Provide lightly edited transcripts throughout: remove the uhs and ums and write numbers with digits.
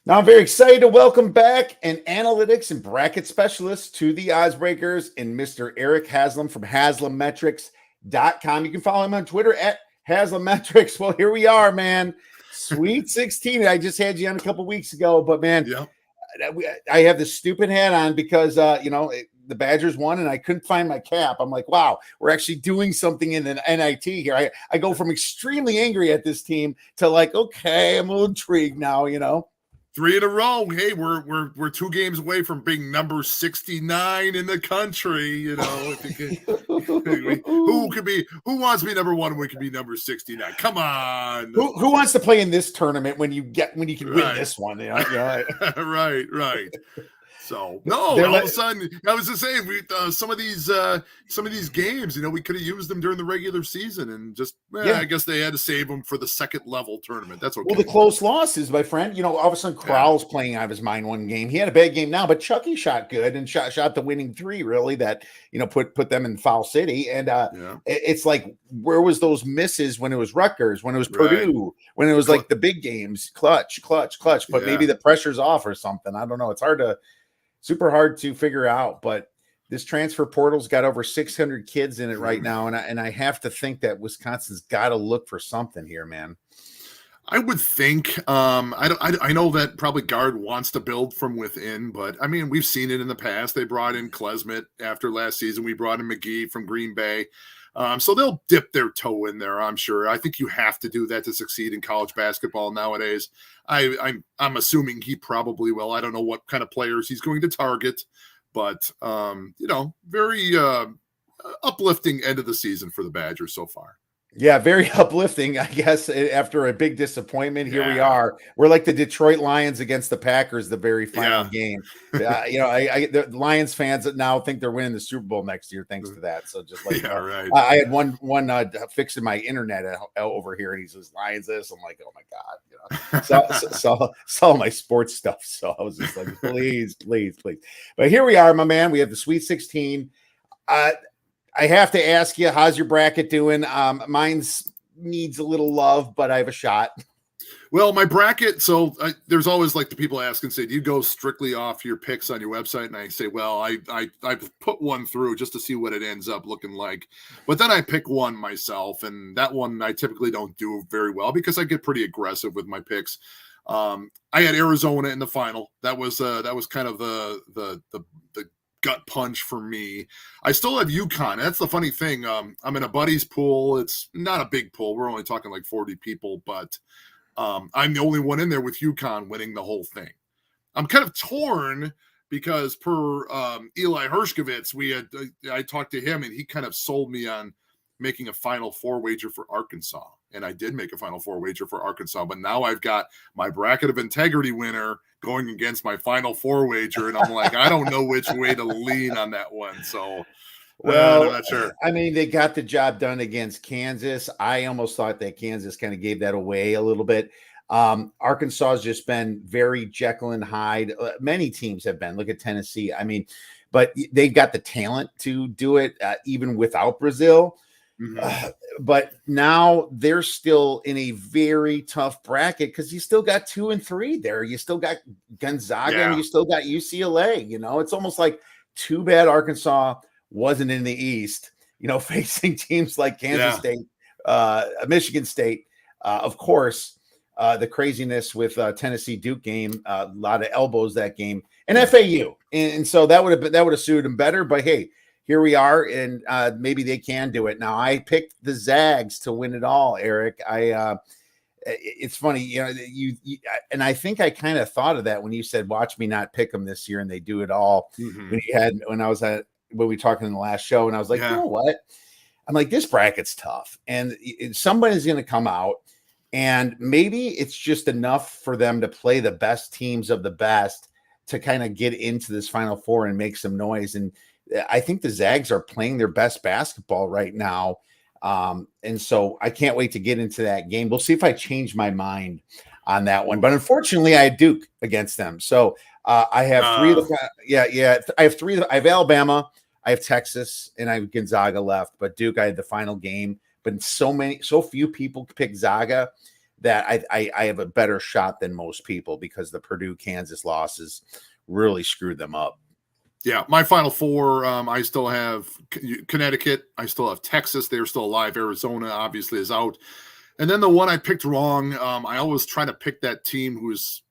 Now, I'm very excited to welcome back an analytics and bracket specialist to the Oddsbreakers and Mr. Erik Haslam from HaslamMetrics.com. You can follow him on Twitter at HaslamMetrics. Well, here we are, man. Sweet 16. I just had you on a couple weeks ago, but man, yeah. I have this stupid hat on because, the Badgers won and I couldn't find my cap. I'm like, wow, we're actually doing something in an NIT here. I go from extremely angry at this team to like, okay, I'm a little intrigued now, 3 in a row. Hey, we're 2 games away from being number 69 in the country. Who wants to be number 1 when we can be number 69? Come on. Who wants to play in this tournament when you can win this one? Right. So all of a sudden, I was just saying, some of these games, we could have used them during the regular season, and just I guess they had to save them for the second level tournament. That's okay. Well, the close losses, my friend. All of a sudden, Crowell's playing out of his mind one game. He had a bad game now, but Chucky shot good and shot the winning 3. Really, that put them in Foul City. And it's like, where was those misses when it was Rutgers, when it was Purdue, when it was like the big games, clutch. But maybe the pressure's off or something. I don't know. It's super hard to figure out, but this transfer portal's got over 600 kids in it right now. And I have to think that Wisconsin's got to look for something here, man. I would think, I know that probably Guard wants to build from within, but I mean, we've seen it in the past. They brought in Klesmet after last season. We brought in McGee from Green Bay. So they'll dip their toe in there, I'm sure. I think you have to do that to succeed in college basketball nowadays. I'm assuming he probably will. I don't know what kind of players he's going to target, but very uplifting end of the season for the Badgers so far. Yeah, very uplifting, I guess, after a big disappointment. Here we are. We're like the Detroit Lions against the Packers, the very final game. The Lions fans that now think they're winning the Super Bowl next year thanks to that. So just like right. I had one fixing my internet over here, and he says Lions this. I'm like, oh my God, saw my sports stuff. So I was just like, please. But here we are, my man. We have the Sweet 16. I have to ask you, how's your bracket doing? Mine's needs a little love, but I have a shot. Well, my bracket, so there's always like the people ask and say, do you go strictly off your picks on your website? And I say, well, I put one through just to see what it ends up looking like. But then I pick one myself, and that one I typically don't do very well because I get pretty aggressive with my picks. I had Arizona in the final. That was kind of the gut punch for me. I still have UConn. That's the funny thing. I'm in a buddy's pool. It's not a big pool. We're only talking like 40 people, but I'm the only one in there with UConn winning the whole thing. I'm kind of torn because per Eli Hershkovitz, I talked to him and he kind of sold me on making a Final Four wager for Arkansas. And I did make a Final Four wager for Arkansas, but now I've got my bracket of integrity winner going against my Final Four wager, and I'm like, I don't know which way to lean on that one. So, well, I'm not sure. I mean, they got the job done against Kansas. I almost thought that Kansas kind of gave that away a little bit. Arkansas has just been very Jekyll and Hyde. Many teams have been. Look at Tennessee. I mean, but they've got the talent to do it even without Brazil. Mm-hmm. But now they're still in a very tough bracket because you still got 2 and 3 there. You still got Gonzaga and you still got UCLA. It's almost like too bad Arkansas wasn't in the East, facing teams like Kansas State, Michigan State, of course, the craziness with Tennessee Duke game, a lot of elbows that game, and FAU. And so that would have suited them better. But hey, here we are, and maybe they can do it. Now, I picked the Zags to win it all, Erik. It's funny, you and I think I kind of thought of that when you said, "Watch me not pick them this year," and they do it all. Mm-hmm. When we talking in the last show, and I was like, you know what? I'm like, this bracket's tough, and somebody's going to come out, and maybe it's just enough for them to play the best teams of the best to kind of get into this Final Four and make some noise. And I think the Zags are playing their best basketball right now. And so I can't wait to get into that game. We'll see if I change my mind on that one. But unfortunately, I had Duke against them. So I have 3 of the I have 3. I have Alabama, I have Texas, and I have Gonzaga left. But Duke, I had the final game. But so few people pick Zaga that I have a better shot than most people because the Purdue Kansas losses really screwed them up. Yeah, my final four, I still have Connecticut. I still have Texas. They're still alive. Arizona obviously is out. And then the one I picked wrong, I always try to pick that team who's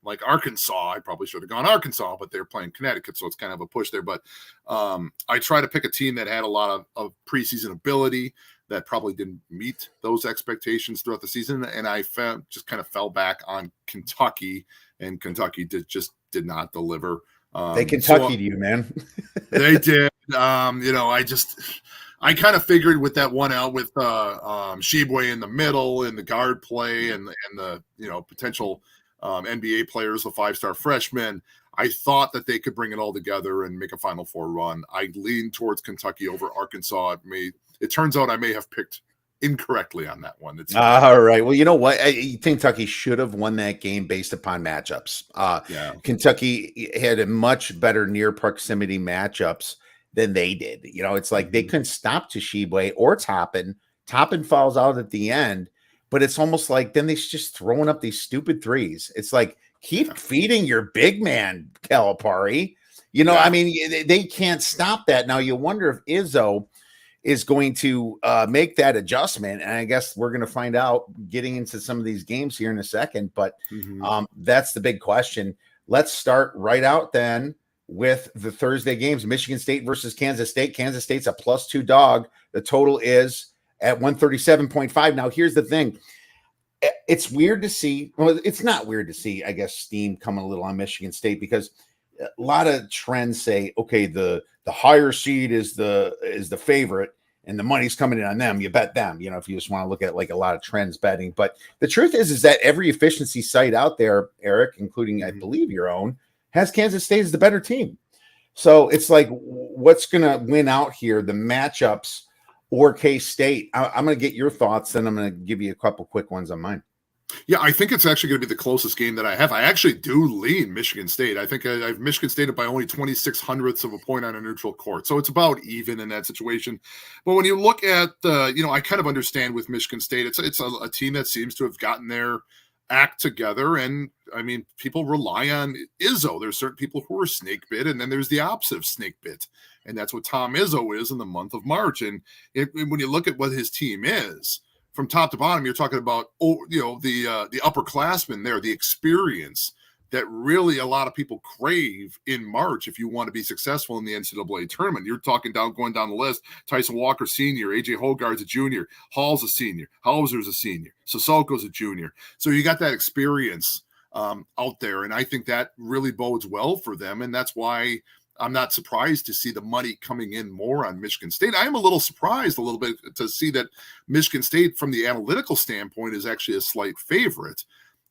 like Arkansas. I probably should have gone Arkansas, but they're playing Connecticut, so it's kind of a push there. But I try to pick a team that had a lot of preseason ability that probably didn't meet those expectations throughout the season. And I just kind of fell back on Kentucky, and Kentucky did not deliver. They Kentucky'd you, man. They did. I kind of figured with that one out with Sheboy in the middle and the guard play and the potential NBA players, the 5-star freshmen, I thought that they could bring it all together and make a Final Four run. I leaned towards Kentucky over Arkansas. It turns out I may have picked incorrectly on that one. All right. Well, you know what? I think Kentucky should have won that game based upon matchups. Kentucky had a much better near proximity matchups than they did. It's like they couldn't stop Tshiebwe or Toppin. Toppin falls out at the end, but it's almost like then they're just throwing up these stupid threes. It's like, keep feeding your big man, Calipari. I mean, they can't stop that. Now you wonder if Izzo is going to make that adjustment. And I guess we're going to find out getting into some of these games here in a second, but that's the big question. Let's start right out then with the Thursday games, Michigan State versus Kansas State. Kansas State's a +2 dog. The total is at 137.5. Now here's the thing. It's weird to see. Well, it's not weird to see, I guess, steam coming a little on Michigan State because a lot of trends say, okay, the higher seed is the favorite and the money's coming in on them. You bet them, if you just want to look at like a lot of trends betting. But the truth is that every efficiency site out there, Eric, including I believe your own, has Kansas State as the better team. So it's like, what's going to win out here? The matchups or K-State? I'm going to get your thoughts, then I'm going to give you a couple quick ones on mine. Yeah, I think it's actually going to be the closest game that I have. I actually do lean Michigan State. I think I have Michigan State by only 26 hundredths of a point on a neutral court. So it's about even in that situation. But when you look at I kind of understand with Michigan State, it's a team that seems to have gotten their act together. And I mean, people rely on Izzo. There's certain people who are snake bit, and then there's the opposite of snake bit. And that's what Tom Izzo is in the month of March. And when you look at what his team is, from top to bottom, you're talking about the upperclassmen there, the experience that really a lot of people crave in March if you want to be successful in the NCAA tournament. You're talking going down the list: Tyson Walker Sr., AJ Hogarth's a junior, Hall's a senior, Hauser's a senior, Sissoko's a junior. So you got that experience out there, and I think that really bodes well for them, and that's why I'm not surprised to see the money coming in more on Michigan State. I am a little surprised a little bit to see that Michigan State, from the analytical standpoint, is actually a slight favorite.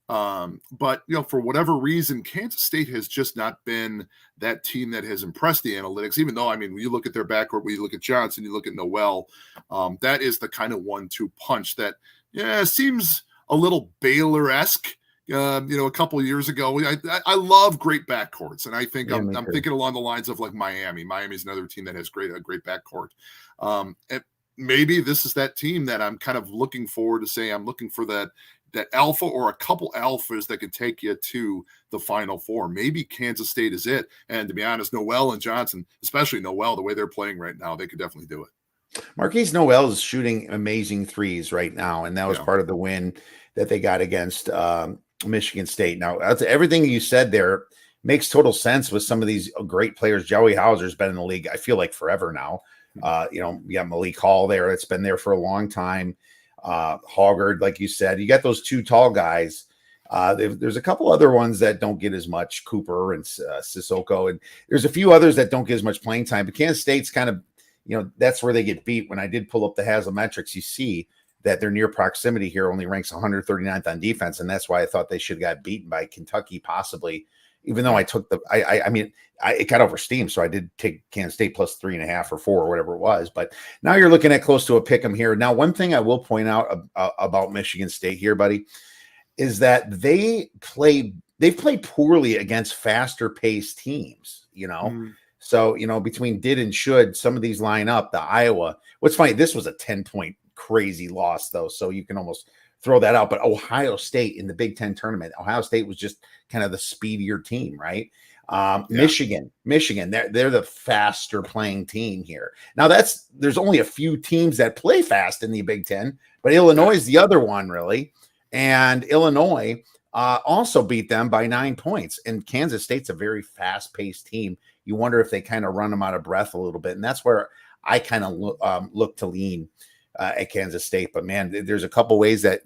But for whatever reason, Kansas State has just not been that team that has impressed the analytics, even though, I mean, when you look at their backcourt, when you look at Johnson, you look at Noel, that is the kind of 1-2 punch that seems a little Baylor-esque. A couple of years ago, I love great backcourts, and I think I'm thinking along the lines of like Miami. Miami's another team that has a great backcourt. And maybe this is that team that I'm kind of looking forward to say I'm looking for that alpha or a couple alphas that can take you to the Final Four. Maybe Kansas State is it. And to be honest, Noel and Johnson, especially Noel, the way they're playing right now, they could definitely do it. Marquise Noel is shooting amazing threes right now, and that was part of the win that they got against Michigan State. Now, everything you said there makes total sense with some of these great players. Joey Hauser's been in the league, I feel like, forever now. You got Malik Hall there. It's been there for a long time. Hoggard, like you said, you got those two tall guys. There's a couple other ones that don't get as much, Cooper and Sissoko, and there's a few others that don't get as much playing time. But Kansas State's kind of, that's where they get beat. When I did pull up the Haslam metrics, you see that their near proximity here only ranks 139th on defense, and that's why I thought they should have got beaten by Kentucky, possibly. Even though I took it got over steam, so I did take Kansas State plus 3.5 or 4 or whatever it was. But now you're looking at close to a pick 'em here. Now, one thing I will point out about Michigan State here, buddy, is that they've played poorly against faster paced teams. So between did and should, some of these line up. The Iowa. What's funny? This was a 10-point crazy loss though, so you can almost throw that out. But Ohio State in the Big Ten tournament, Ohio State was just kind of the speedier team, right? Michigan, they're the faster playing team here. Now there's only a few teams that play fast in the Big Ten, but Illinois is the other one, really. And Illinois also beat them by 9 points. And Kansas State's a very fast-paced team. You wonder if they kind of run them out of breath a little bit. And that's where I kind of look to lean at Kansas State. But, man, there's a couple ways that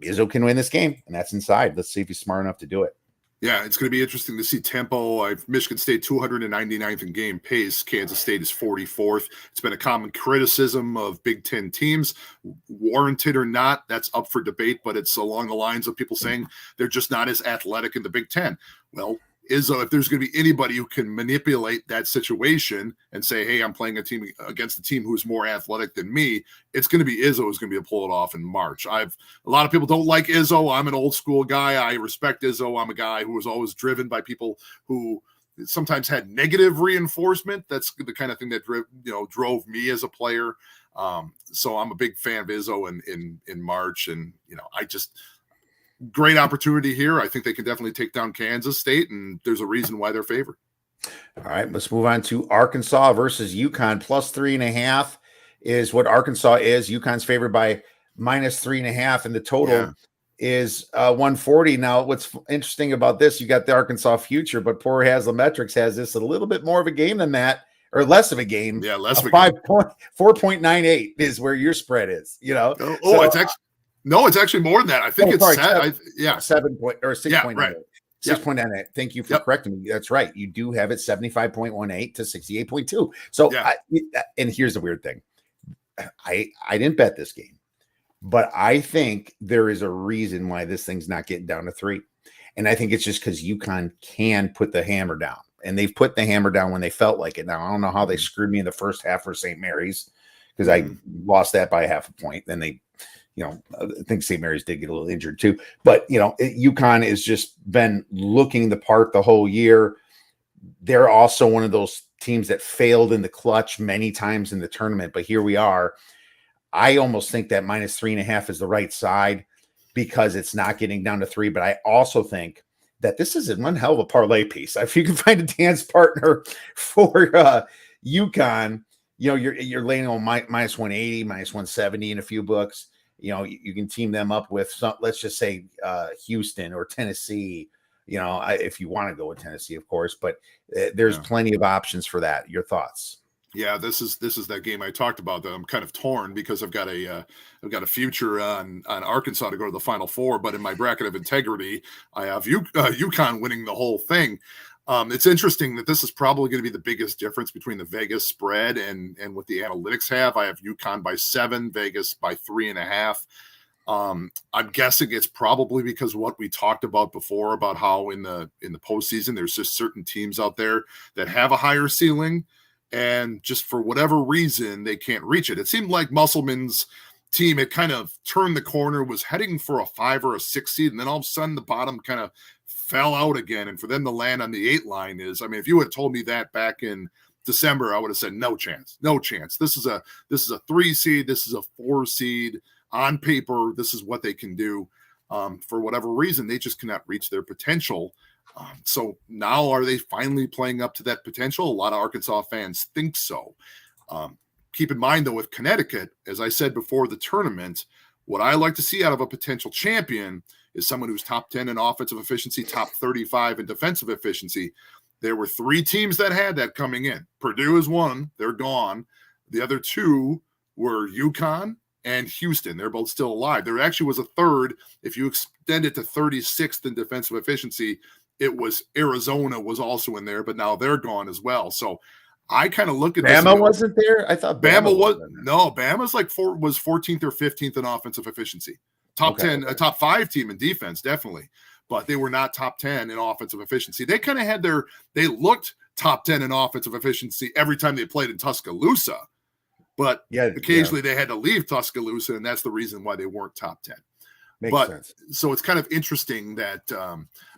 Izzo can win this game, and that's inside. Let's see if he's smart enough to do it. Yeah, it's going to be interesting to see tempo. Michigan State 299th in game pace. Kansas State is 44th. It's been a common criticism of Big Ten teams, warranted or not. That's up for debate, but it's along the lines of people saying they're just not as athletic in the Big Ten. Well, Izzo, if there's going to be anybody who can manipulate that situation and say, hey, I'm playing a team against a team who's more athletic than me, it's going to be Izzo who's going to be able to pull it off in March. A lot of people don't like Izzo. I'm an old school guy. I respect Izzo. I'm a guy who was always driven by people who sometimes had negative reinforcement. That's the kind of thing that drove me as a player. So I'm a big fan of Izzo in March. And, great opportunity here. I think they can definitely take down Kansas State, and there's a reason why they're favored. All right, let's move on to Arkansas versus UConn. Plus 3.5 is what Arkansas is. UConn's favored by minus 3.5, and the total is 140. Now, what's interesting about this, you got the Arkansas future, but poor Haslam Metrics has this a little bit more of a game than that, or less of a game. Yeah, less of a 4.98 is where your spread is, it's actually. No, it's actually more than that. I think 7 point or 6.98. Yeah, right. 6.98. Thank you for correcting me. That's right. You do have it 75.18 to 68.2. So, and here's the weird thing. I didn't bet this game, but I think there is a reason why this thing's not getting down to 3. And I think it's just because UConn can put the hammer down. And they've put the hammer down when they felt like it. Now, I don't know how they screwed me in the first half for St. Mary's, because I lost that by half a point. Then they I think St. Mary's did get a little injured too, but UConn has just been looking the part the whole year. They're also one of those teams that failed in the clutch many times in the tournament, but here we are. I almost think that minus 3.5 is the right side because it's not getting down to 3. But I also think that this is one hell of a parlay piece. If you can find a dance partner for UConn, you're laying on minus 180, minus 170 in a few books. You can team them up with some, let's just say Houston or Tennessee, if you want to go with Tennessee, of course, but there's plenty of options for that. Your thoughts? Yeah, this is that game I talked about that I'm kind of torn because I've got a future on Arkansas to go to the Final Four, but in my bracket of integrity, I have UConn winning the whole thing. It's interesting that this is probably going to be the biggest difference between the Vegas spread and what the analytics have. I have UConn by 7, Vegas by 3.5. I'm guessing it's probably because what we talked about before about how in the postseason there's just certain teams out there that have a higher ceiling, and just for whatever reason they can't reach it. It seemed like Musselman's team had kind of turned the corner, was heading for a 5 or a 6 seed, and then all of a sudden the bottom kind of fell out again, and for them to land on the 8 line is, if you had told me that back in December, I would have said no chance. This is a 3 seed, this is a 4 seed. On paper, this is what they can do. For whatever reason, they just cannot reach their potential. So now are they finally playing up to that potential? A lot of Arkansas fans think so. Keep in mind, though, with Connecticut, as I said before the tournament, what I like to see out of a potential champion is someone who's top 10 in offensive efficiency, top 35 in defensive efficiency. There were 3 teams that had that coming in. Purdue is one. They're gone. The other 2 were UConn and Houston. They're both still alive. There actually was a third. If you extend it to 36th in defensive efficiency, it was Arizona was also in there, but now they're gone as well. So I kind of look at Bama this wasn't there. I thought Bama was no. Bama's was 14th or 15th in offensive efficiency. Top 10, a top 5 team in defense, definitely, but they were not top 10 in offensive efficiency. They kind of had they looked top 10 in offensive efficiency every time they played in Tuscaloosa, but occasionally they had to leave Tuscaloosa, and that's the reason why they weren't top 10. Makes sense. So it's kind of interesting that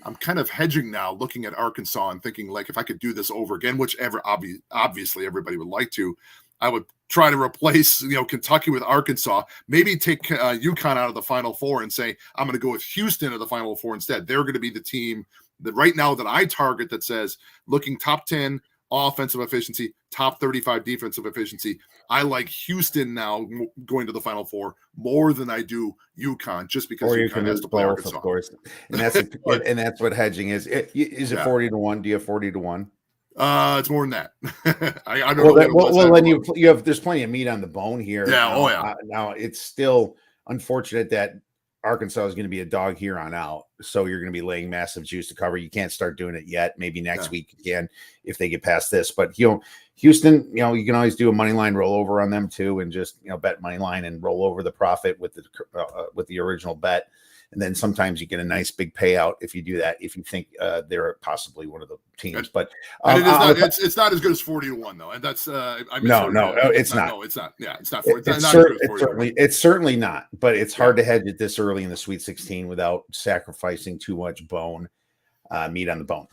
I'm kind of hedging now, looking at Arkansas and thinking, like, if I could do this over again, which obviously everybody would like to, I would try to replace, Kentucky with Arkansas, maybe take UConn out of the Final Four and say, I'm going to go with Houston at the Final Four instead. They're going to be the team that right now that I target that says, looking top 10 offensive efficiency, top 35 defensive efficiency. I like Houston now going to the Final Four more than I do UConn, just because UConn has to play both, Arkansas. Of course. And that's and that's what hedging is. Is it 40-1? Do you have 40-1? It's more than that. I don't know. Well, then you have there's plenty of meat on the bone here. Yeah. Now it's still unfortunate that Arkansas is going to be a dog here on out, so you're going to be laying massive juice to cover. You can't start doing it yet. Maybe next week again if they get past this. But Houston, you can always do a money line rollover on them too, and just bet money line and roll over the profit with the original bet. And then sometimes you get a nice big payout if you do that, if you think they're possibly one of the teams. But it's not as good as 40-1 though, and that's it's not. No, it's not. Yeah, it's not. It's certainly not. But it's hard to hedge it this early in the Sweet 16 without sacrificing too much meat on the bone.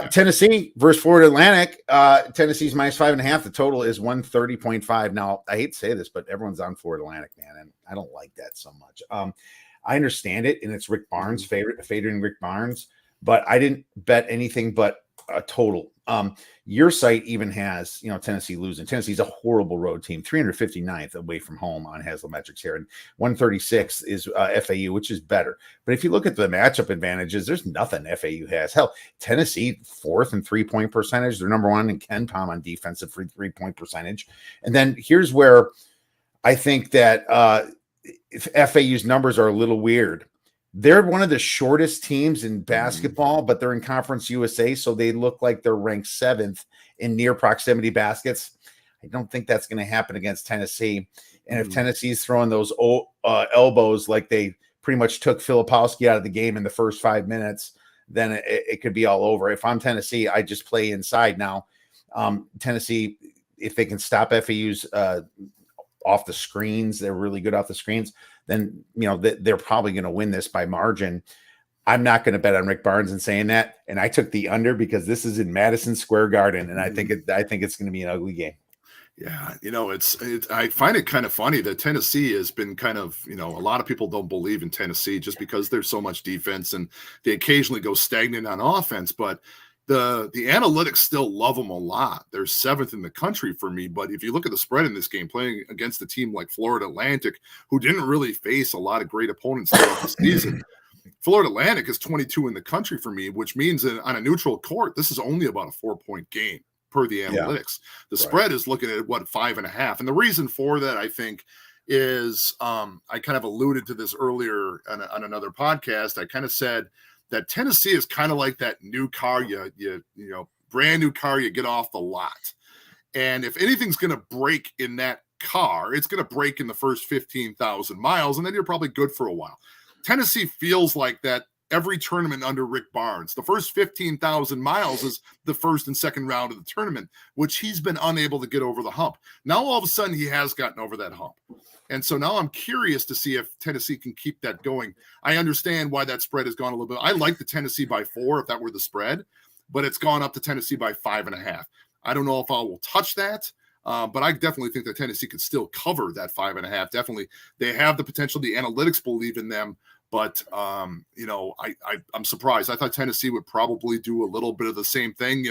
Tennessee versus Florida Atlantic. Tennessee's minus 5.5. The total is 130.5. Now I hate to say this, but everyone's on Florida Atlantic, man, and I don't like that so much. I understand it, and it's Rick Barnes' favoring Rick Barnes, but I didn't bet anything but a total. Your site even has, Tennessee losing. Tennessee's a horrible road team, 359th away from home on Haslametrics here, and 136 is FAU, which is better. But if you look at the matchup advantages, there's nothing FAU has. Hell, Tennessee, 4th in 3-point percentage. They're number 1 in KenPom on defensive free 3-point percentage. And then here's where I think that if FAU's numbers are a little weird. They're one of the shortest teams in basketball, but they're in Conference USA, so they look like they're ranked 7th in near proximity baskets. I don't think that's going to happen against Tennessee. And if Tennessee's throwing those elbows like they pretty much took Filipowski out of the game in the first 5 minutes, then it could be all over. If I'm Tennessee, I just play inside now. Tennessee, if they can stop FAU's off the screens, they're really good off the screens, then they're probably going to win this by margin. I'm not going to bet on Rick Barnes in saying that, and I took the under because this is in Madison Square Garden, and I think it's going to be an ugly game. Yeah, I find it kind of funny that Tennessee has been kind of, a lot of people don't believe in Tennessee just because there's so much defense and they occasionally go stagnant on offense, but the analytics still love them a lot. They're 7th in the country for me. But if you look at the spread in this game, playing against a team like Florida Atlantic, who didn't really face a lot of great opponents throughout the season, Florida Atlantic is 22 in the country for me, which means that on a neutral court, this is only about a 4-point game per the analytics. The spread is looking at 5.5. And the reason for that, I think, is I kind of alluded to this earlier on another podcast. I kind of said that Tennessee is kind of like that new car, brand new car you get off the lot. And if anything's going to break in that car, it's going to break in the first 15,000 miles, and then you're probably good for a while. Tennessee feels like that every tournament under Rick Barnes. The first 15,000 miles is the first and second round of the tournament, which he's been unable to get over the hump. Now, all of a sudden, he has gotten over that hump. And so now I'm curious to see if Tennessee can keep that going. I understand why that spread has gone a little bit. I like the Tennessee by 4 if that were the spread, but it's gone up to Tennessee by 5.5. I don't know if I will touch that, but I definitely think that Tennessee could still cover that 5.5. Definitely, they have the potential. The analytics believe in them, but I'm surprised. I thought Tennessee would probably do a little bit of the same thing.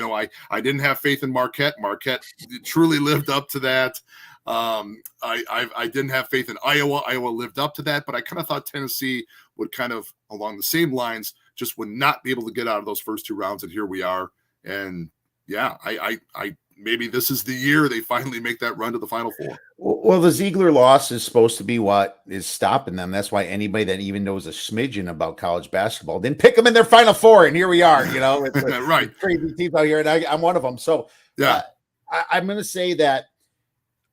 I didn't have faith in Marquette. Marquette truly lived up to that. I didn't have faith in Iowa. Iowa lived up to that, but I kind of thought Tennessee would kind of along the same lines, just would not be able to get out of those first 2 rounds. And here we are. And yeah, I maybe this is the year they finally make that run to the Final Four. Well, the Ziegler loss is supposed to be what is stopping them. That's why anybody that even knows a smidgen about college basketball didn't pick them in their Final Four. And here we are, it's right. Crazy teams out here. And I'm one of them. So yeah, I'm going to say that.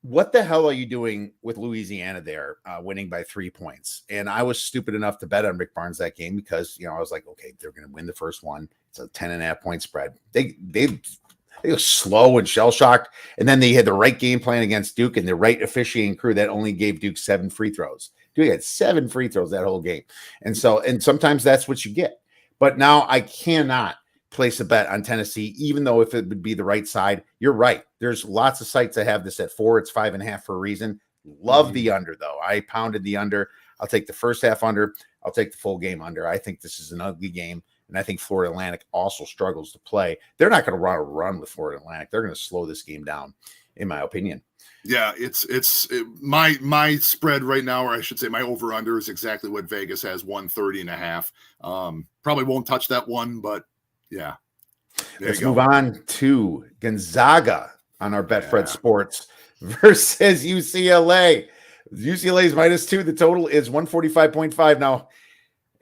What the hell are you doing with Louisiana there, winning by 3 points? And I was stupid enough to bet on Rick Barnes that game because, I was like, okay, they're going to win the first one. It's a 10.5-point spread. They were slow and shell-shocked. And then they had the right game plan against Duke and the right officiating crew that only gave Duke 7 free throws. Duke had 7 free throws that whole game. And sometimes that's what you get. But now I cannot place a bet on Tennessee, even though if it would be the right side. You're right. There's lots of sites that have this at 4. It's 5.5 for a reason. Love the under, though. I pounded the under. I'll take the first half under. I'll take the full game under. I think this is an ugly game, and I think Florida Atlantic also struggles to play. They're not going to run with Florida Atlantic. They're going to slow this game down, in my opinion. Yeah, my spread right now, or I should say my over under, is exactly what Vegas has, 130.5. Probably won't touch that one, but yeah. Let's move on to Gonzaga on our Betfred Sports versus UCLA. UCLA is -2. The total is 145.5. Now,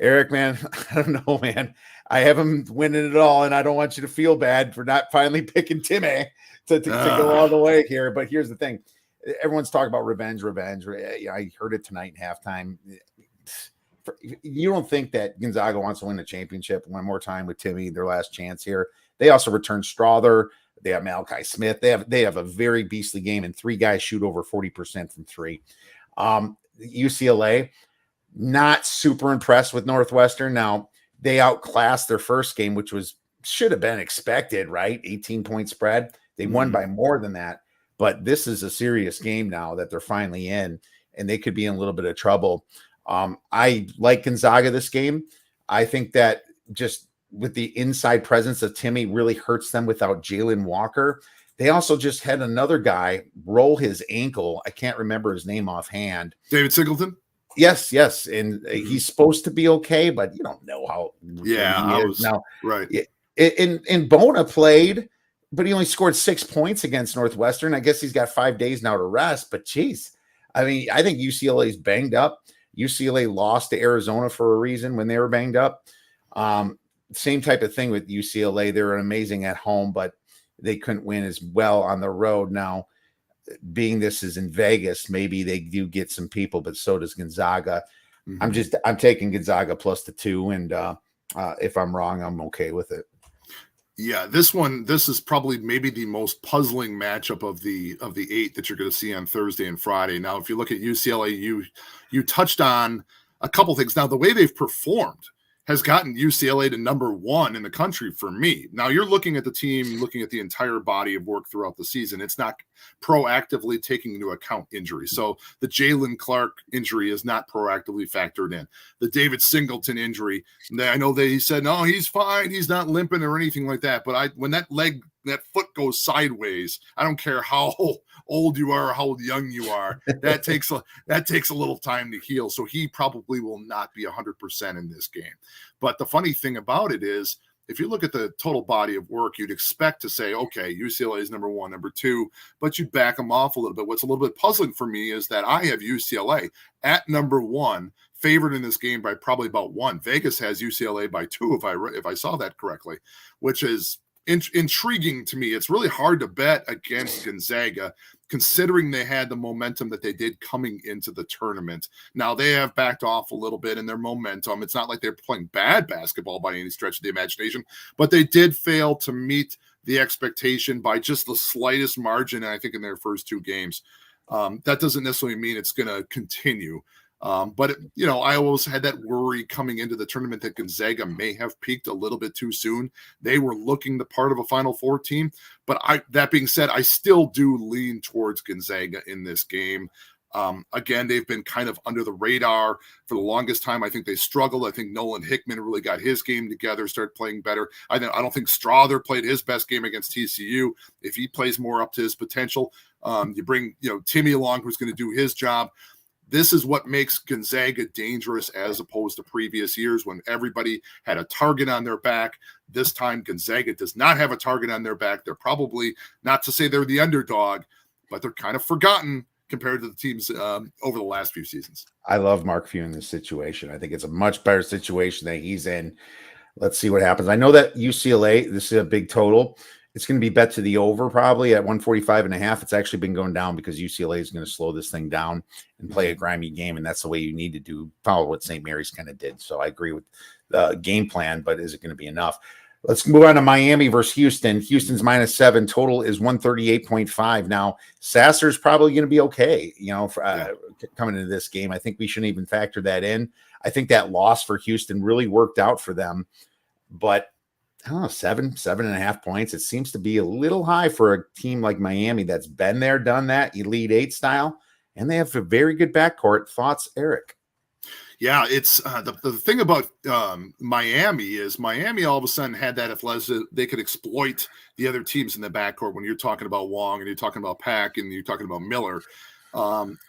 Erik, man, I don't know, man. I have him winning it all, and I don't want you to feel bad for not finally picking Timmy to go all the way here. But here's the thing. Everyone's talking about revenge. I heard it tonight in halftime. You don't think that Gonzaga wants to win the championship one more time with Timmy, their last chance here? They also returned Strother. They have Malachi Smith. They have a very beastly game, and 3 guys shoot over 40% from 3. UCLA, not super impressed with Northwestern. Now, they outclassed their first game, which should have been expected, right? 18-point spread. They won by more than that. But this is a serious game now that they're finally in, and they could be in a little bit of trouble. I like Gonzaga this game. I think that just with the inside presence of Timmy really hurts them without Jalen Walker. They also just had another guy roll his ankle. I can't remember his name offhand. David Singleton? Yes. And he's supposed to be okay, but you don't know how he is now. Right. And Bona played, but he only scored 6 points against Northwestern. I guess he's got 5 days now to rest, but geez, I mean, I think UCLA is banged up. UCLA lost to Arizona for a reason when they were banged up. Same type of thing with UCLA. They were amazing at home, but they couldn't win as well on the road. Now, being this is in Vegas, maybe they do get some people, but so does Gonzaga. I'm taking Gonzaga plus the 2, and if I'm wrong, I'm okay with it. Yeah, this is probably maybe the most puzzling matchup of the 8 that you're going to see on Thursday and Friday. Now, if you look at UCLA, you touched on a couple things. Now, the way they've performed has gotten UCLA to number 1 in the country for me. Now, you're looking at the team, looking at the entire body of work throughout the season. It's not proactively taking into account injuries. So the Jalen Clark injury is not proactively factored in. The David Singleton injury, I know he said, no, he's fine. He's not limping or anything like that. But when that foot goes sideways, I don't care how old you are or how young you are, that takes a little time to heal. So he probably will not be 100% in this game. But the funny thing about it is, if you look at the total body of work, you'd expect to say, okay, UCLA is number 1, number 2, but you back them off a little bit. What's a little bit puzzling for me is that I have UCLA at number 1, favored in this game by probably about 1. Vegas has UCLA by 2, if I saw that correctly, which is intriguing to me. It's really hard to bet against Gonzaga, considering they had the momentum that they did coming into the tournament. Now, they have backed off a little bit in their momentum. It's not like they're playing bad basketball by any stretch of the imagination, but they did fail to meet the expectation by just the slightest margin, I think, in their first 2 games. That doesn't necessarily mean it's going to continue. But I always had that worry coming into the tournament that Gonzaga may have peaked a little bit too soon. They were looking the part of a Final Four team. But that being said, I still do lean towards Gonzaga in this game. Again, they've been kind of under the radar for the longest time. I think they struggled. I think Nolan Hickman really got his game together, started playing better. I don't think Strother played his best game against TCU. If he plays more up to his potential, you bring Timmy along, who's going to do his job. This is what makes Gonzaga dangerous as opposed to previous years when everybody had a target on their back. This time, Gonzaga does not have a target on their back. They're probably, not to say they're the underdog, but they're kind of forgotten compared to the teams over the last few seasons. I love Mark Few in this situation. I think it's a much better situation that he's in. Let's see what happens. I know that UCLA, this is a big total. It's going to be bet to the over probably at 145.5. It's actually been going down because UCLA is going to slow this thing down and play a grimy game. And that's the way you need to follow what St. Mary's kind of did. So I agree with the game plan, but is it going to be enough? Let's move on to Miami versus Houston. Houston's -7. Total is 138.5. Now, Sasser's probably going to be okay, coming into this game. I think we shouldn't even factor that in. I think that loss for Houston really worked out for them. But I don't know, 7.5 points. It seems to be a little high for a team like Miami that's been there, done that, Elite Eight style, and they have a very good backcourt. Thoughts, Erik? Yeah, it's the thing about Miami is Miami all of a sudden had that athleticism. They could exploit the other teams in the backcourt when you're talking about Wong and you're talking about Pack and you're talking about Miller.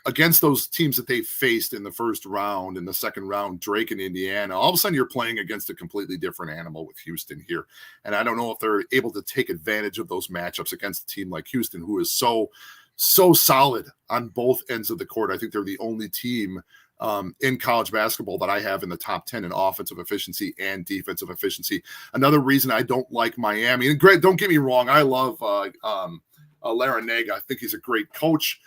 Against those teams that they faced in the first round and the second round, Drake and Indiana, all of a sudden you're playing against a completely different animal with Houston here. And I don't know if they're able to take advantage of those matchups against a team like Houston, who is so solid on both ends of the court. I think they're the only team in college basketball that I have in the top 10 in offensive efficiency and defensive efficiency. Another reason I don't like Miami, and Greg, don't get me wrong, I love Larinaga. I think he's a great coach.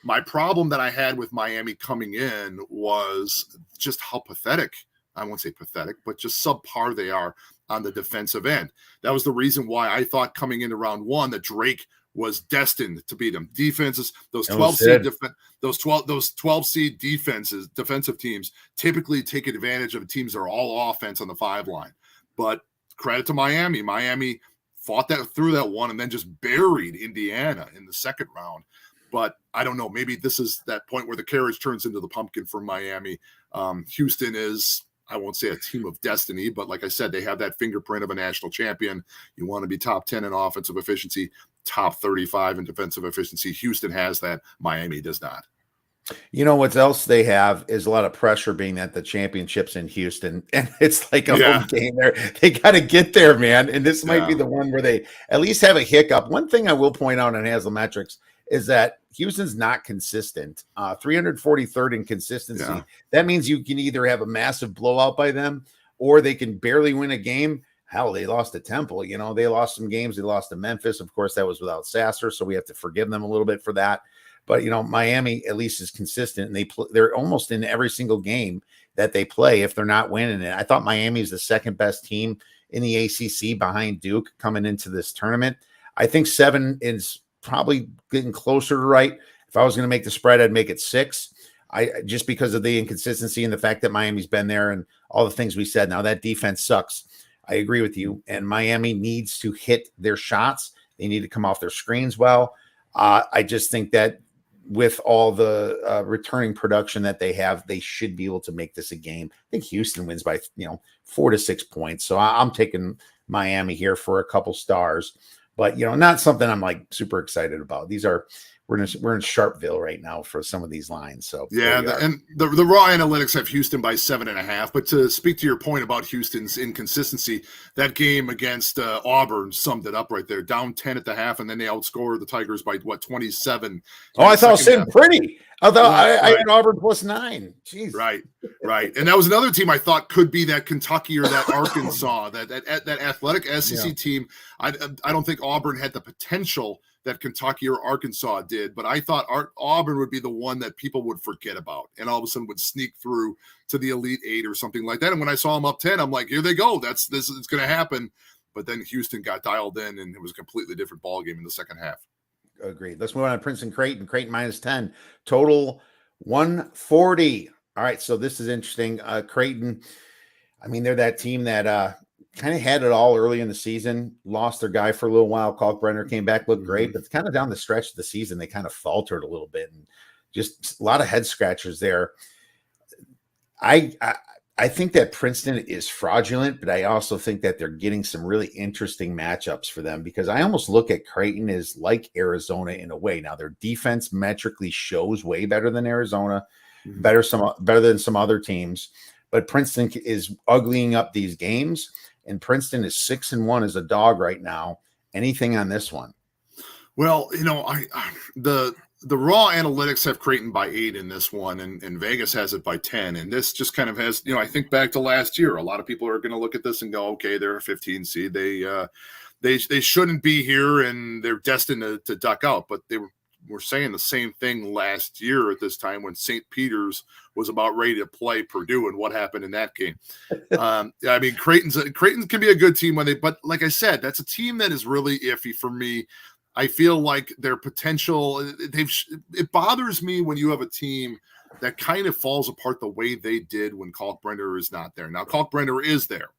My problem that I had with Miami coming in was just how pathetic, I won't say pathetic, but just subpar they are on the defensive end. That was the reason why I thought coming into round one that Drake was destined to beat them. Defenses, those 12 seed defensive teams typically take advantage of teams that are all offense on the 5 line. But credit to Miami. Miami fought that through that one and then just buried Indiana in the second round. But I don't know. Maybe this is that point where the carriage turns into the pumpkin for Miami. Houston is, I won't say a team of destiny, but like I said, they have that fingerprint of a national champion. You want to be top 10 in offensive efficiency, top 35 in defensive efficiency. Houston has that. Miami does not. You know what else they have is a lot of pressure being that the championship's in Houston, and it's like a home game there. They got to get there, man. And this might be the one where they at least have a hiccup. One thing I will point out on Haslam metrics is that Houston's not consistent. 343rd in consistency. Yeah. That means you can either have a massive blowout by them or they can barely win a game. Hell, they lost to Temple. You know, they lost some games. They lost to Memphis. Of course, that was without Sasser, so we have to forgive them a little bit for that. But, you know, Miami at least is consistent, and they're almost in every single game that they play if they're not winning it. I thought Miami is the second best team in the ACC behind Duke coming into this tournament. I think 7 is probably getting closer to right. If I was going to make the spread, I'd make it 6. Just because of the inconsistency and the fact that Miami's been there and all the things we said. Now that defense sucks. I agree with you. And Miami needs to hit their shots. They need to come off their screens well. I just think that with all the returning production that they have, they should be able to make this a game. I think Houston wins by 4 to 6 points. So I'm taking Miami here for a couple stars. But, not something I'm like super excited about. We're in Sharpville right now for some of these lines. So yeah, and the raw analytics have Houston by 7.5. But to speak to your point about Houston's inconsistency, that game against Auburn summed it up right there. Down 10 at the half, and then they outscored the Tigers by 27. Oh, I thought it was sitting pretty. I thought I had Auburn +9. Jeez. Right. And that was another team I thought could be that Kentucky or that Arkansas, that athletic SEC team. I don't think Auburn had the potential that Kentucky or Arkansas did, but I thought Auburn would be the one that people would forget about and all of a sudden would sneak through to the Elite Eight or something like that. And when I saw them up 10, I'm like, here they go. This is going to happen. But then Houston got dialed in, and it was a completely different ball game in the second half. Agreed. Let's move on to Princeton Creighton. Creighton -10, total 140. All right, so this is interesting. Creighton, I mean, they're that team that kind of had it all early in the season, lost their guy for a little while. Kalkbrenner came back, looked great, but kind of down the stretch of the season, they kind of faltered a little bit, and just a lot of head scratchers there. I think that Princeton is fraudulent, but I also think that they're getting some really interesting matchups for them because I almost look at Creighton as like Arizona in a way. Now, their defense metrically shows way better than Arizona, better than some other teams, but Princeton is uglying up these games. And Princeton is 6-1 as a dog right now. Anything on this one? Well, the raw analytics have Creighton by 8 in this one, and Vegas has it by 10. And this just kind of has, I think back to last year. A lot of people are going to look at this and go, okay, they're a 15 seed. They shouldn't be here, and they're destined to duck out. But they were saying the same thing last year at this time when St. Peter's was about ready to play Purdue and what happened in that game. I mean, Creighton can be a good team but like I said, that's a team that is really iffy for me. I feel like their potential, it bothers me when you have a team that kind of falls apart the way they did when Kalkbrenner is not there. Now, Kalkbrenner is there,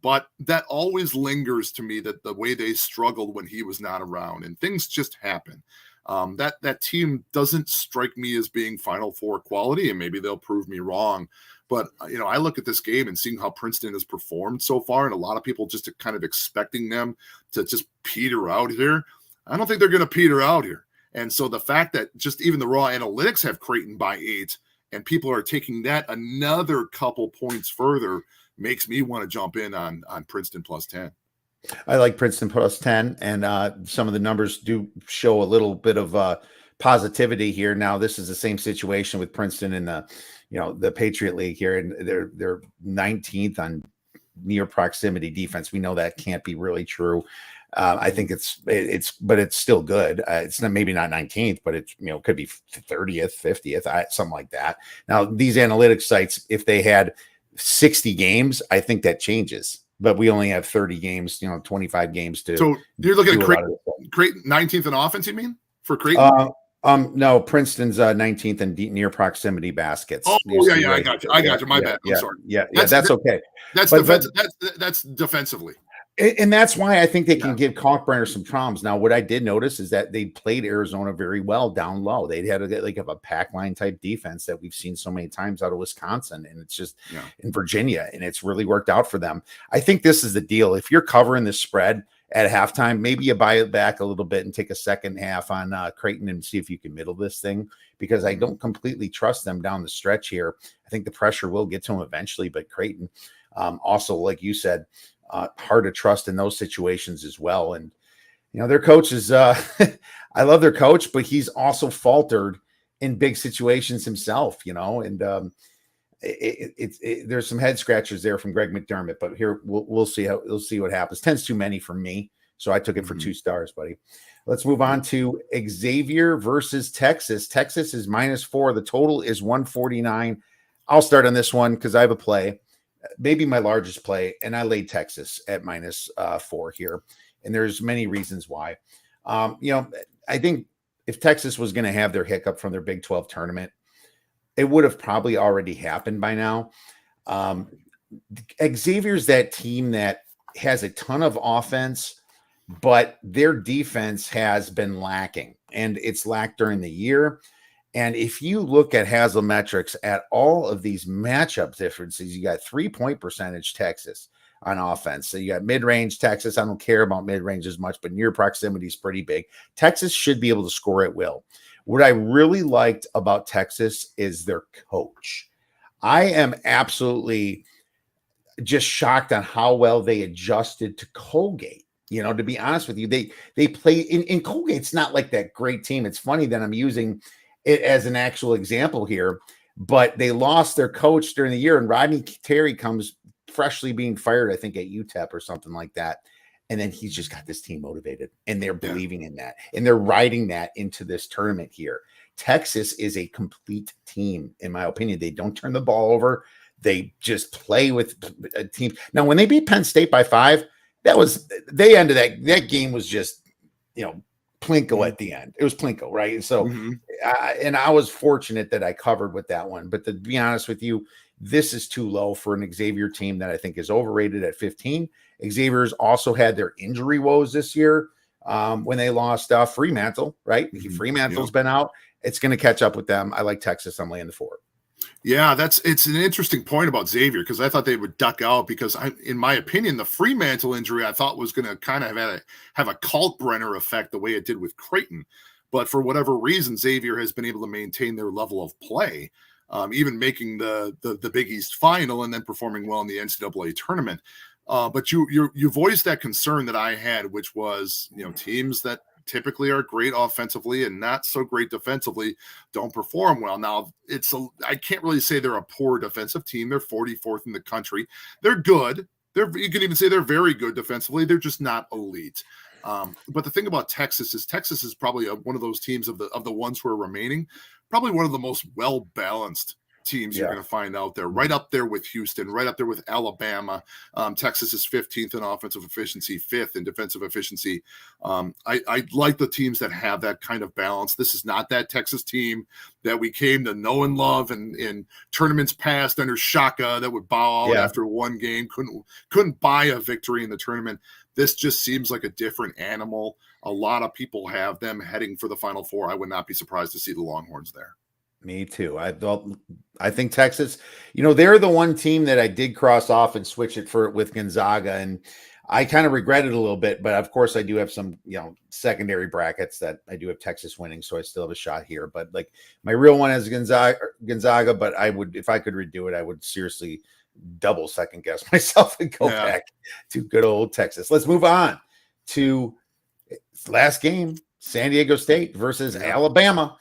But that always lingers to me, that the way they struggled when he was not around, and things just happen. That team doesn't strike me as being Final Four quality, and maybe they'll prove me wrong. But, I look at this game and seeing how Princeton has performed so far, and a lot of people just kind of expecting them to just peter out here. I don't think they're going to peter out here. And so the fact that just even the raw analytics have Creighton by 8, and people are taking that another couple points further, makes me want to jump in on Princeton plus 10. I like Princeton plus 10, and some of the numbers do show a little bit of positivity here. Now, this is the same situation with Princeton in the Patriot League here, and they're 19th on near proximity defense. We know that can't be really true. I think but it's still good. It's maybe not 19th, but it could be 30th, 50th, something like that. Now, these analytics sites, if they had 60 games, I think that changes. But we only have 30 games, 25 games to. So you're looking at Creighton 19th in offense, you mean, for Creighton? No, Princeton's 19th in near proximity baskets. Oh, yeah, I got you. My bad. I'm sorry. Yeah, that's okay. That's defensively. And that's why I think they can give Kalkbrenner some problems. Now, what I did notice is that they played Arizona very well down low. They had a pack line type defense that we've seen so many times out of Wisconsin, and it's just in Virginia, and it's really worked out for them. I think this is the deal. If you're covering the spread at halftime, maybe you buy it back a little bit and take a second half on Creighton and see if you can middle this thing, because I don't completely trust them down the stretch here. I think the pressure will get to them eventually, but Creighton also, like you said, hard to trust in those situations as well. And their coach is I love their coach, but he's also faltered in big situations himself, and there's some head scratchers there from Greg McDermott, but here we'll see what happens. 10's too many for me, so I took it for 2 stars, buddy. Let's move on to Xavier versus Texas. Texas is -4. The total is 149. I'll start on this one because I have a play, maybe my largest play, and I laid Texas at -4 here. And there's many reasons why. I think if Texas was going to have their hiccup from their Big 12 tournament, it would have probably already happened by now. Xavier's that team that has a ton of offense, but their defense has been lacking, and it's lacked during the year. And if you look at Haslam metrics at all of these matchup differences, you got 3-point percentage Texas on offense. So you got mid-range Texas. I don't care about mid-range as much, but near proximity is pretty big. Texas should be able to score at will. What I really liked about Texas is their coach. I am absolutely just shocked on how well they adjusted to Colgate. To be honest with you, they play in Colgate's not like that great team. It's funny that I'm using it as an actual example here, but they lost their coach during the year, and Rodney Terry comes freshly being fired, I think at UTEP or something like that. And then he's just got this team motivated, and they're believing in that, and they're riding that into this tournament here. Texas is a complete team, in my opinion. They don't turn the ball over. They just play with a team. Now, when they beat Penn State by 5, they ended that game was just, Plinko at the end. It was Plinko, right? And so, and I was fortunate that I covered with that one. But to be honest with you, this is too low for an Xavier team that I think is overrated at 15. Xavier's also had their injury woes this year when they lost Fremantle, right? Fremantle's been out. It's going to catch up with them. I like Texas. I'm laying the 4. Yeah, it's an interesting point about Xavier, because I thought they would duck out because, in my opinion, the Fremantle injury I thought was going to kind of have a Kalkbrenner effect the way it did with Creighton. But for whatever reason, Xavier has been able to maintain their level of play, even making the Big East final and then performing well in the NCAA tournament. But you voiced that concern that I had, which was, teams that typically are great offensively and not so great defensively don't perform well. Now, I can't really say they're a poor defensive team. They're 44th in the country. They're good. You can even say they're very good defensively. They're just not elite. But the thing about Texas is probably one of those teams of the ones who are remaining, probably one of the most well-balanced teams you're going to find out there, right up there with Houston, right up there with Alabama. Texas is 15th in offensive efficiency, 5th in defensive efficiency. I like the teams that have that kind of balance. This is not that Texas team that we came to know and love in tournaments past under Shaka that would bow out after one game, couldn't buy a victory in the tournament. This just seems like a different animal. A lot of people have them heading for the Final Four. I would not be surprised to see the Longhorns there. Me too. I think Texas, they're the one team that I did cross off and switch it with Gonzaga. And I kind of regret it a little bit, but of course I do have some, secondary brackets that I do have Texas winning. So I still have a shot here, but like my real one is Gonzaga, but if I could redo it, I would seriously double second guess myself and go back to good old Texas. Let's move on to last game, San Diego State versus Alabama.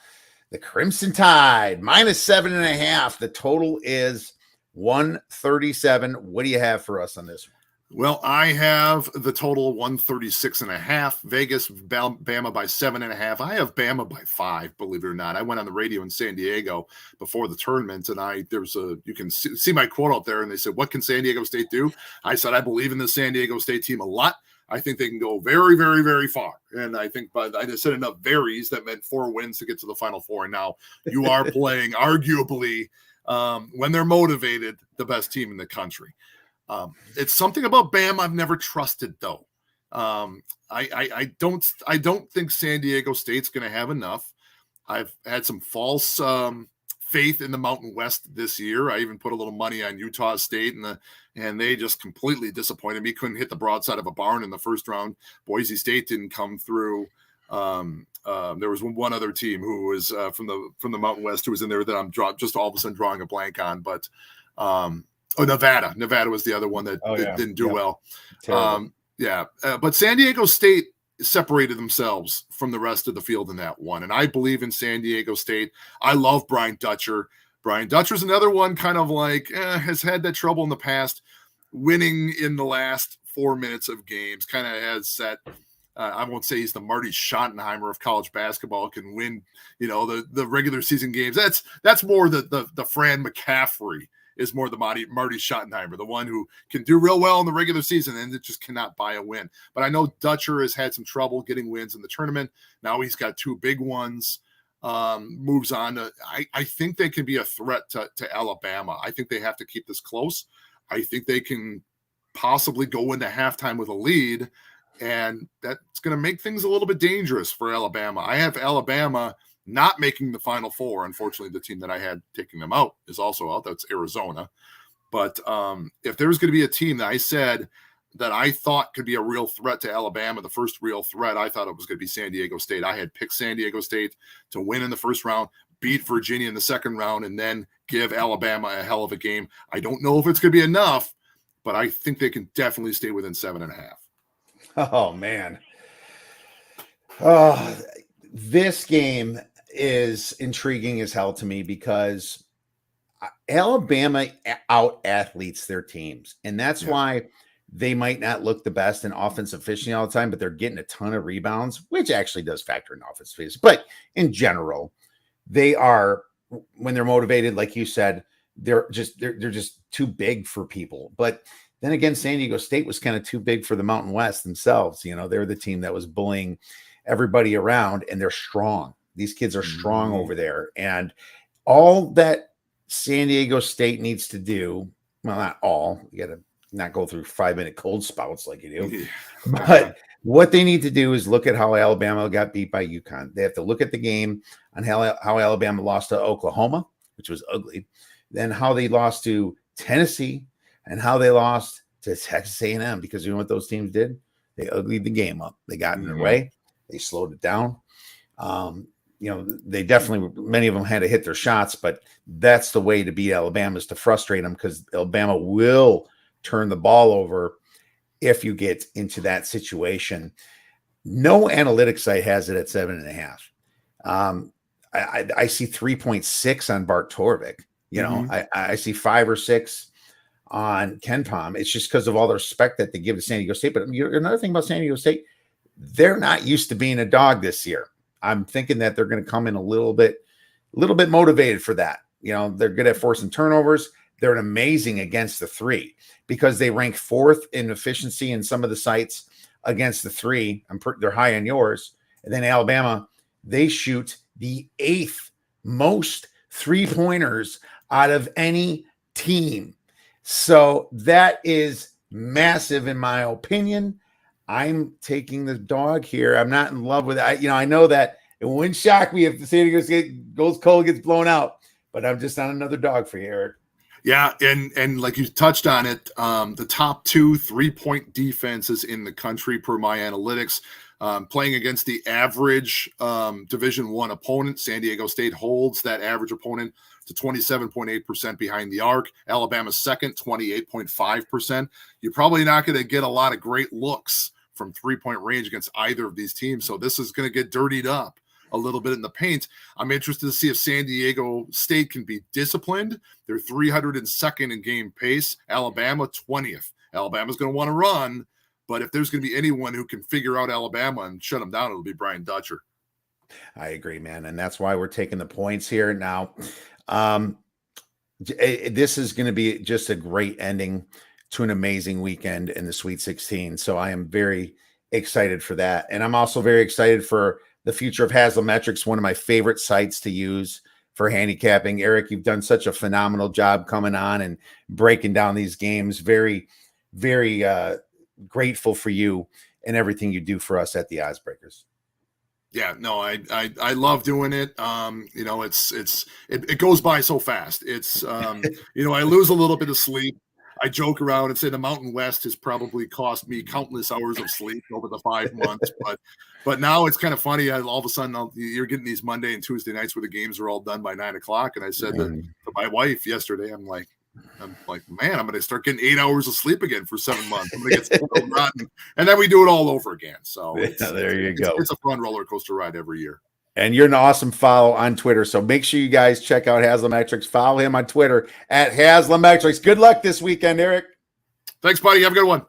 The Crimson Tide, -7.5. The total is 137. What do you have for us on this one? Well, I have the total 136.5. Vegas, Bama by 7.5. I have Bama by 5, believe it or not. I went on the radio in San Diego before the tournament, and you can see my quote out there, and they said, "What can San Diego State do?" I said, "I believe in the San Diego State team a lot. I think they can go very, very, very far." And I think I just said enough varies that meant 4 wins to get to the Final Four. And now you are playing arguably, when they're motivated, the best team in the country. It's something about Bam I've never trusted, though. I don't think San Diego State's going to have enough. I've had some false faith in the Mountain West this year. I even put a little money on Utah State, and they just completely disappointed me. Couldn't hit the broadside of a barn in the first round. Boise State didn't come through. There was one other team who was from the Mountain West who was in there that I'm just all of a sudden drawing a blank on. But Nevada. Nevada was the other one that didn't do well. But San Diego State separated themselves from the rest of the field in that one. And I believe in San Diego State. I love Brian Dutcher. Brian Dutcher's another one kind of like has had that trouble in the past, winning in the last 4 minutes of games, kind of has that. I won't say he's the Marty Schottenheimer of college basketball, can win, the regular season games. That's more the Fran McCaffrey is more the Marty Schottenheimer, the one who can do real well in the regular season and it just cannot buy a win. But I know Dutcher has had some trouble getting wins in the tournament. Now he's got 2 big ones. Moves on to, I think they can be a threat to Alabama. I think they have to keep this close. I think they can possibly go into halftime with a lead, and that's going to make things a little bit dangerous for Alabama. I have Alabama not making the Final Four. Unfortunately, the team that I had taking them out is also out. That's Arizona. But if there was going to be a team that I said that I thought could be a real threat to Alabama, the first real threat, I thought it was going to be San Diego State. I had picked San Diego State to win in the first round, beat Virginia in the second round, and then give Alabama a hell of a game. I don't know if it's going to be enough, but I think they can definitely stay within 7.5. Oh, man. Oh, this game is intriguing as hell to me because Alabama out athletes their teams. And that's why they might not look the best in offensive efficiency all the time, but they're getting a ton of rebounds, which actually does factor in offensive efficiency. But in general, they are, when they're motivated, like you said, they're just too big for people. But then again, San Diego State was kind of too big for the Mountain West themselves. They're the team that was bullying everybody around, and they're strong. These kids are strong over there. And all that San Diego State needs to do, well, not all, you got to not go through 5-minute cold spouts like you do. But what they need to do is look at how Alabama got beat by UConn. They have to look at the game on how Alabama lost to Oklahoma, which was ugly, then how they lost to Tennessee, and how they lost to Texas A&M, because you know what those teams did? They uglied the game up. They got in their way. They slowed it down. They definitely, many of them had to hit their shots, but that's the way to beat Alabama, is to frustrate them, because Alabama will turn the ball over if you get into that situation. No analytics site has it at 7.5. I see 3.6 on Bart Torvik. I see 5 or 6 on Ken Pom. It's just because of all the respect that they give to San Diego State. But another thing about San Diego State, they're not used to being a dog this year. I'm thinking that they're going to come in a little bit motivated for that. they're good at forcing turnovers. They're amazing against the three because they rank fourth in efficiency in some of the sites against the three. They're high on yours. And then Alabama, they shoot the eighth most 3-pointers out of any team. So that is massive in my opinion. I'm taking the dog here. I'm not in love with it. I know that it wouldn't shock me if the San Diego State goes cold, gets blown out, but I'm just on another dog for you, Eric. Yeah, and like you touched on it, the top 2 3-point defenses in the country per my analytics, playing against the average Division I opponent. San Diego State holds that average opponent to 27.8% behind the arc. Alabama's second, 28.5%. You're probably not going to get a lot of great looks from 3-point range against either of these teams, so this is going to get dirtied up a little bit in the paint. I'm interested to see if San Diego State can be disciplined. They're 302nd in game pace. Alabama 20th. Alabama's going to want to run, but if there's going to be anyone who can figure out Alabama and shut them down, it'll be Brian Dutcher. I agree, man, and that's why we're taking the points here now. This is going to be just a great ending to an amazing weekend in the Sweet 16. So I am very excited for that, and I'm also very excited for the future of Haslametrics, one of my favorite sites to use for handicapping. Eric, you've done such a phenomenal job coming on and breaking down these games. Very, very grateful for you and everything you do for us at the Oddsbreakers. Yeah, no, I love doing it. It goes by so fast. It's I lose a little bit of sleep. I joke around and say the Mountain West has probably cost me countless hours of sleep over the 5 months, but now it's kind of funny. All of a sudden, you're getting these Monday and Tuesday nights where the games are all done by 9 o'clock. And I said to my wife yesterday, I'm like, man, I'm going to start getting 8 hours of sleep again for 7 months. I'm going to get so rotten, and then we do it all over again. So there you go. It's a fun roller coaster ride every year. And you're an awesome follow on Twitter. So make sure you guys check out Haslametrics. Follow him on Twitter at Haslametrics. Good luck this weekend, Eric. Thanks, buddy. Have a good one.